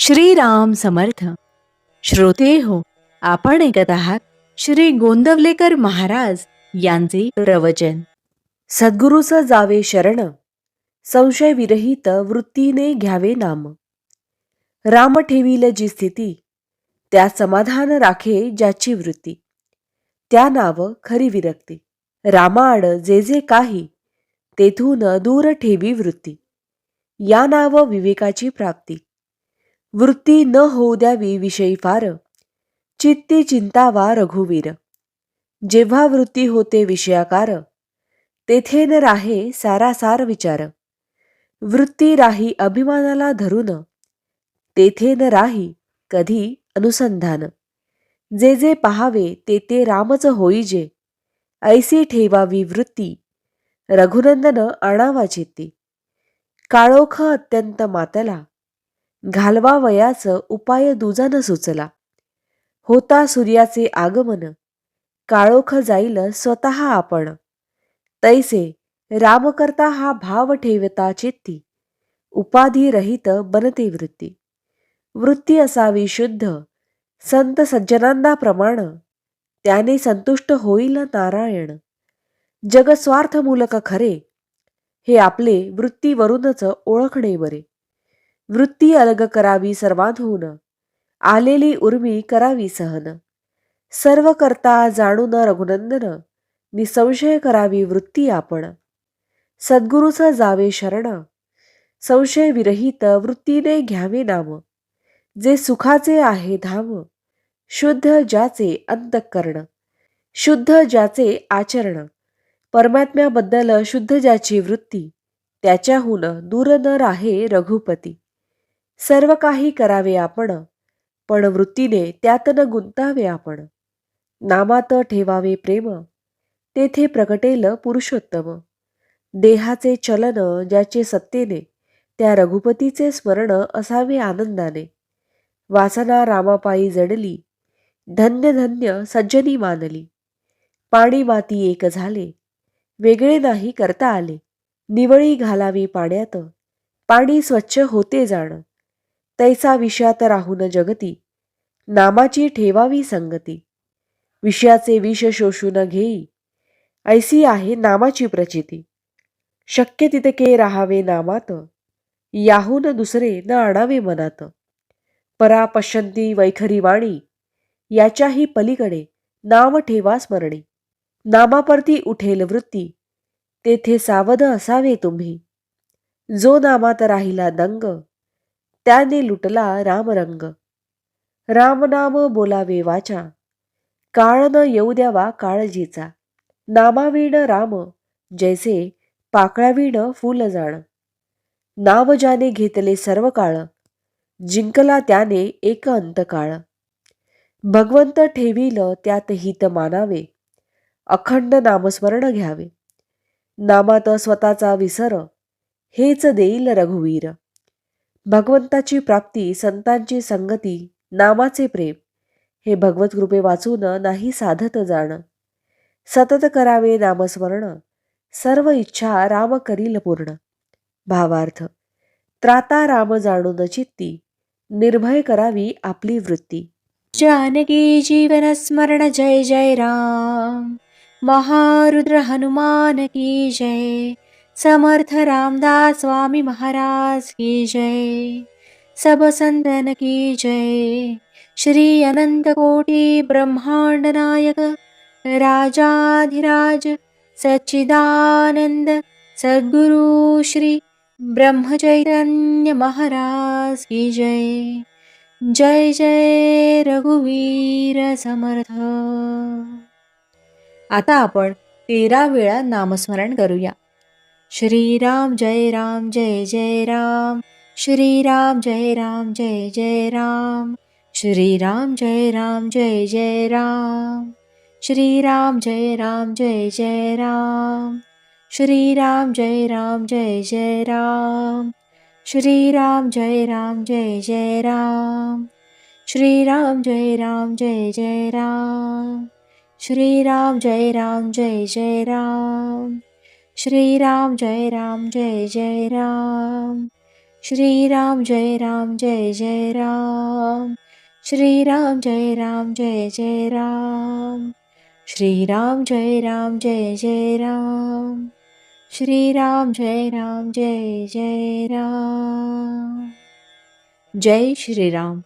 श्रीराम समर्थ. श्रोते हो, आपण ऐकत आहात श्री गोंदवलेकर महाराज यांचे प्रवचन. सद्गुरूचं जावे शरण, संशय विरहित वृत्तीने घ्यावे नाम. राम ठेवील जी स्थिती, त्या समाधान राखे ज्याची वृत्ती. त्या नाव खरी विरक्ती. रामाआड जे जे काही, तेथून दूर ठेवी वृत्ती. या नाव विवेकाची प्राप्ती. वृत्ती न होऊ द्यावी विषयी फार, चित्ती चिंतावा रघुवीर. जेव्हा वृत्ती होते विषयाकार, तेथे न राहे सारासार विचार. वृत्ती राही अभिमानाला धरून, तेथे न राही कधी अनुसंधान. जे जे पाहावे ते ते रामच होईजे, ऐसी ठेवावी वृत्ती. रघुनंदन आणावा चित्ती. काळोख अत्यंत मातला, घालवा वयाच उपाय दुजा न सुचला. होता सूर्याचे आगमन, काळोख जाईल स्वतः आपण. तैसे राम करता हा भाव ठेवता चित्ती, उपाधी रहित बनते वृत्ती. वृत्ती असावी शुद्ध, संत सज्जनांना प्रमाण. त्याने संतुष्ट होईल नारायण. जग स्वार्थमूलक खरे, हे आपले वृत्तीवरूनच ओळखणे बरे. वृत्ती अलग करावी सर्वांहून, आलेली उर्मी करावी सहन. सर्व करता जाणून रघुनंदन, निसंशय करावी वृत्ती आपण. सद्गुरूच जावे शरण, संशय विरहित वृत्तीने घ्यावे नाम. जे सुखाचे आहे धाम, शुद्ध ज्याचे अंतःकरण. शुद्ध ज्याचे आचरण, परमात्म्याबद्दल शुद्ध ज्याची वृत्ती. त्याच्याहून दूर न राहे रघुपती. सर्व काही करावे आपण, पण वृत्तीने त्यात न गुंतावे आपण. नामात ठेवावे प्रेम, तेथे प्रगटेल पुरुषोत्तम. देहाचे चलन ज्याचे सत्तेने, त्या रघुपतीचे स्मरण असावे आनंदाने. वासना रामापायी जडली, धन्य धन्य सज्जनी मानली. पाणी माती एक झाले, वेगळे नाही करता आले. निवळी घालावी पाण्यात, पाणी स्वच्छ होते जाण. तैसा विषयात राहून जगती, नामाची ठेवावी संगती. विषयाचे विष शोषून घेई, ऐसी आहे नामाची प्रचिती. शक्य तितके राहावे नामात, याहून दुसरे न आणावे मनात. परा पश्यंती वैखरी वाणी, याच्याही पलीकडे नाम ठेवा स्मरणी. नामापरती उठेल वृत्ती, तेथे सावध असावे तुम्ही. जो नामात राहिला दंग, त्याने लुटला रामरंग. रामनाम बोलावे वाचा, काळ न येऊ द्यावा काळजीचा. नामाविण राम, जैसे पाकळाविण फुल जाण. नाव ज्याने घेतले सर्व काळ, जिंकला त्याने एक अंतकाळ. भगवंत ठेवील त्यात हित मानावे, अखंड नामस्मरण घ्यावे. नामात स्वतःचा विसर, हेच देईल रघुवीर. भगवंताची प्राप्ती, संतांची संगती, नामाचे प्रेम, हे भगवत कृपे वाचून नाही साधत जाण. सतत करावे नामस्मरण, सर्व इच्छा राम करील पूर्ण. भावार्थ: त्राता राम जाणून चित्ती, निर्भय करावी आपली वृत्ती. जानकी जीवन स्मरण जय जय राम. महारुद्र हनुमान की जय. समर्थ रामदास स्वामी महाराज की जय. सब संतन की जय. श्री अनंत कोटि ब्रह्मांड नायक, राजाधिराज सच्चिदानंद सद्गुरु श्री ब्रह्म चैतन्य महाराज की जय. जय जय रघुवीर समर्थ. आता आपण 13 वेळा नामस्मरण करूया. श्रीराम जय राम जय जय राम. श्रीराम जय राम जय जय राम. श्रीराम जय राम जय जय राम. श्रीराम जय राम जय जय राम. श्रीराम जय राम जय जय राम. श्रीराम जय राम जय जय राम. श्रीराम जय राम जय जय राम. श्रीराम जय राम जय जय राम. श्रीराम जय राम जय जय राम. श्रीराम जय राम जय जय राम. श्रीराम जय राम जय जय राम. श्रीराम जय राम जय जय राम. श्रीराम जय राम जय जय राम. जय श्रीराम.